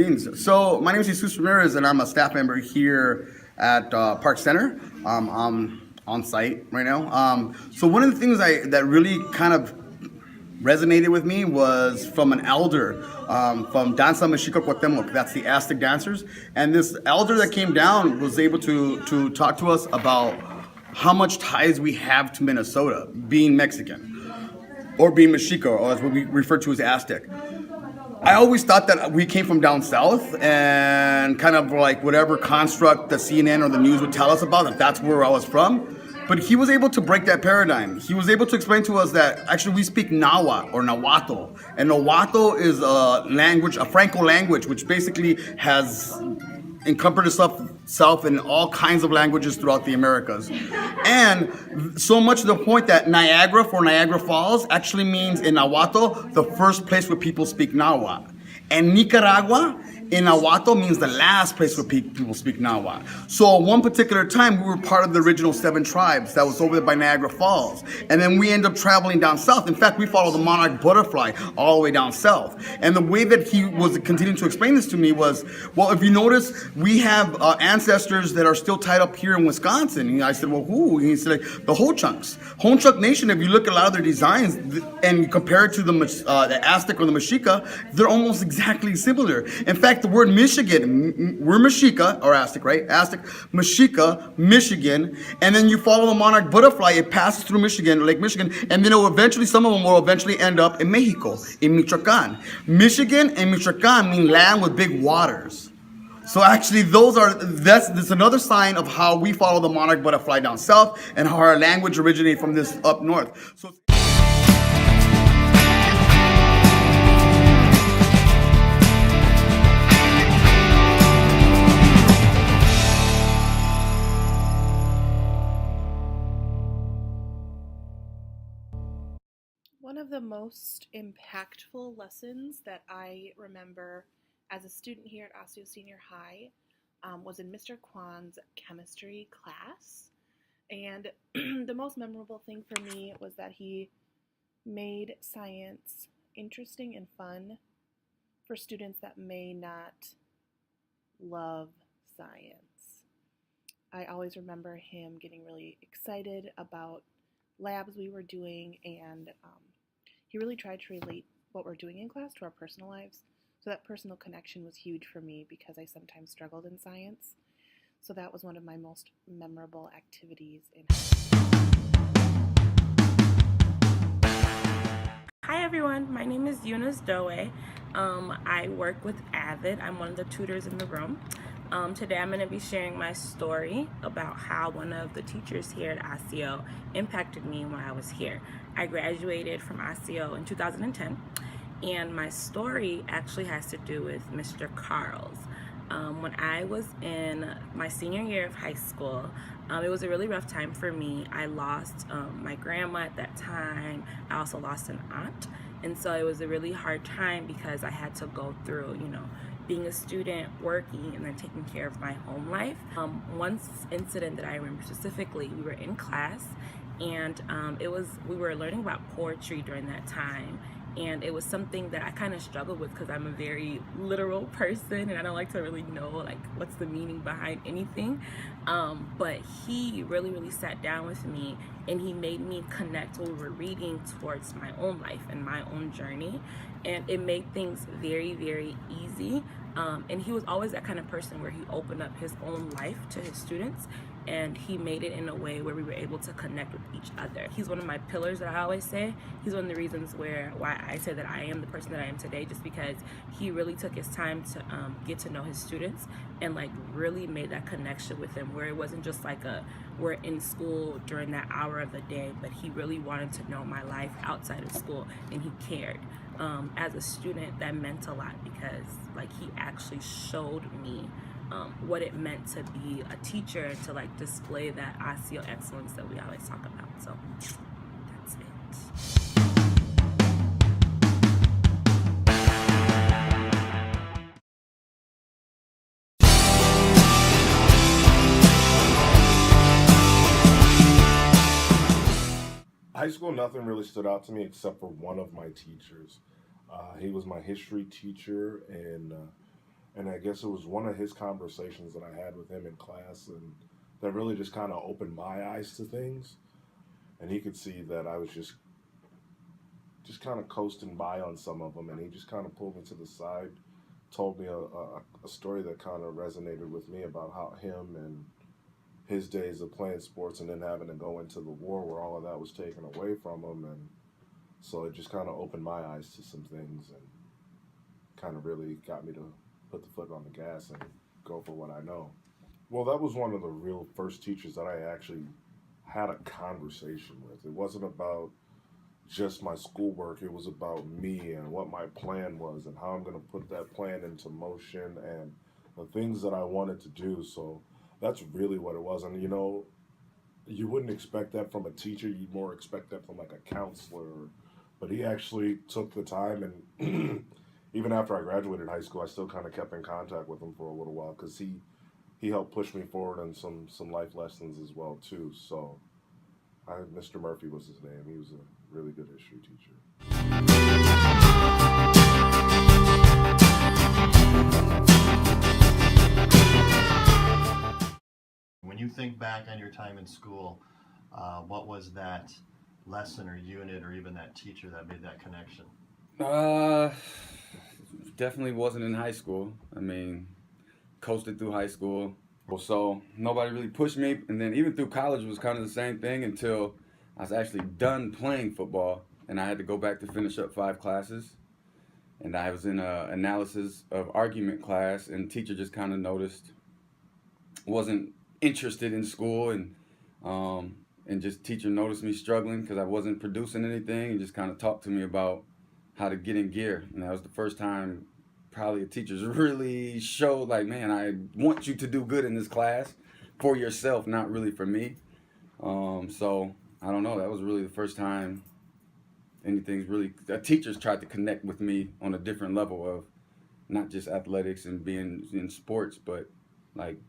greetings. So my name is Jesus Ramirez, and I'm a staff member here at Park Center. I'm on site right now. So one of the things that really kind of resonated with me was from an elder from Danza Mexica Cuauhtemoc. That's the Aztec dancers. And this elder that came down was able to talk to us about how much ties we have to Minnesota, being Mexican, or being Mexica, or as what we refer to as Aztec. I always thought that we came from down south and kind of like whatever construct the CNN or the news would tell us about, that that's where I was from. But he was able to break that paradigm. He was able to explain to us that actually we speak Nahuatl or Nahuatl. And Nahuatl is a language, a Franco language, which basically has encompassed itself in all kinds of languages throughout the Americas. And so much to the point that Niagara for Niagara Falls actually means in Nahuatl, the first place where people speak Nahuatl. And Nicaragua in Nahuatl means the last place where people speak Nahuatl. So at one particular time, we were part of the original 7 tribes that was over there by Niagara Falls. And then we ended up traveling down south. In fact, we followed the monarch butterfly all the way down south. And the way that he was continuing to explain this to me was, well, if you notice, we have ancestors that are still tied up here in Wisconsin. And I said, well, who? And he said, like, the Ho-Chunks. Ho-Chunk Nation, if you look at a lot of their designs and you compare it to the Aztec or the Mexica, they're almost exactly similar. In fact, the word Michigan, we're Mexica, or Aztec, right? Aztec, Mexica, Michigan, and then you follow the monarch butterfly, it passes through Michigan, Lake Michigan, and then some of them will eventually end up in Mexico, in Michoacan. Michigan and Michoacan mean land with big waters. So actually that's another sign of how we follow the monarch butterfly down south and how our language originated from this up north. So one of the most impactful lessons that I remember as a student here at Osseo Senior High was in Mr. Kwan's chemistry class. And the most memorable thing for me was that he made science interesting and fun for students that may not love science. I always remember him getting really excited about labs we were doing, and he really tried to relate what we're doing in class to our personal lives. So that personal connection was huge for me because I sometimes struggled in science. So that was one of my most memorable activities in high school. Hi everyone, my name is Eunice Doe. I work with Avid. I'm one of the tutors in the room. Today I'm going to be sharing my story about how one of the teachers here at Osseo impacted me while I was here. I graduated from Osseo in 2010, and my story actually has to do with Mr. Carls. When I was in my senior year of high school, it was a really rough time for me. I lost my grandma at that time. I also lost an aunt. And so it was a really hard time because I had to go through, being a student, working, and then taking care of my home life. One incident that I remember specifically, we were in class, and we were learning about poetry during that time. And it was something that I kind of struggled with because I'm a very literal person and I don't like to really know like what's the meaning behind anything. But he really sat down with me and he made me connect what we were reading towards my own life and my own journey. And it made things very easy. And he was always that kind of person where he opened up his own life to his students, and he made it in a way where we were able to connect with each other. He's one of my pillars that I always say. He's one of the reasons why I say that I am the person that I am today, just because he really took his time to get to know his students and like really made that connection with them, where it wasn't just like we're in school during that hour of the day, but he really wanted to know my life outside of school, and he cared. As a student, that meant a lot because like he actually showed me what it meant to be a teacher and to like display that Osseo excellence that we always talk about. So that's it. High school, nothing really stood out to me except for one of my teachers. He was my history teacher, and And I guess it was one of his conversations that I had with him in class, and that really just kind of opened my eyes to things. And he could see that I was just kind of coasting by on some of them, and he just kind of pulled me to the side, told me a story that kind of resonated with me about how him and his days of playing sports and then having to go into the war where all of that was taken away from him. And so it just kind of opened my eyes to some things and kind of really got me to put the foot on the gas and go for what I know. Well, that was one of the real first teachers that I actually had a conversation with. It wasn't about just my schoolwork, it was about me and what my plan was and how I'm going to put that plan into motion and the things that I wanted to do. So that's really what it was. And you wouldn't expect that from a teacher, you'd more expect that from like a counselor. But he actually took the time, and even after I graduated high school, I still kind of kept in contact with him for a little while because he helped push me forward on some life lessons as well too. So Mr. Murphy was his name. He was a really good history teacher. When you think back on your time in school, what was that lesson or unit or even that teacher that made that connection? Definitely wasn't in high school. I mean, coasted through high school. So nobody really pushed me. And then even through college was kind of the same thing until I was actually done playing football and I had to go back to finish up 5 classes. And I was in a analysis of argument class, and teacher just kind of noticed, wasn't interested in school, and just teacher noticed me struggling because I wasn't producing anything, and just kind of talked to me about how to get in gear. And that was the first time probably a teacher's really showed like, man, I want you to do good in this class for yourself, not really for me. So I don't know, that was really the first time anything's really, teachers tried to connect with me on a different level of not just athletics and being in sports, but like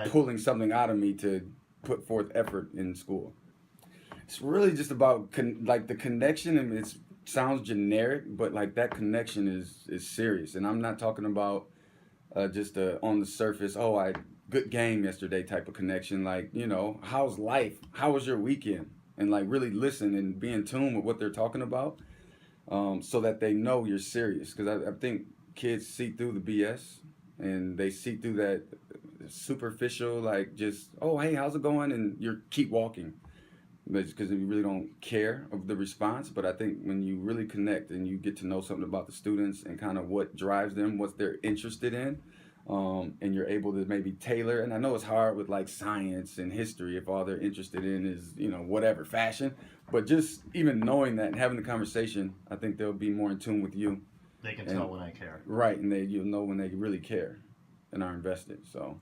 pulling something out of me to put forth effort in school. It's really just about like the connection, and it sounds generic, but like that connection is serious. And I'm not talking about just on the surface, good game yesterday type of connection. Like, how's life? How was your weekend? And like really listen and be in tune with what they're talking about, so that they know you're serious. Because I think kids see through the BS, and they see through that superficial, like just, oh, hey, how's it going? And you keep walking. Because you really don't care of the response. But I think when you really connect and you get to know something about the students and kind of what drives them, what they're interested in, and you're able to maybe tailor. And I know it's hard with like science and history if all they're interested in is, whatever, fashion. But just even knowing that and having the conversation, I think they'll be more in tune with you. They can tell when I care. Right, and you'll know when they really care and are invested. So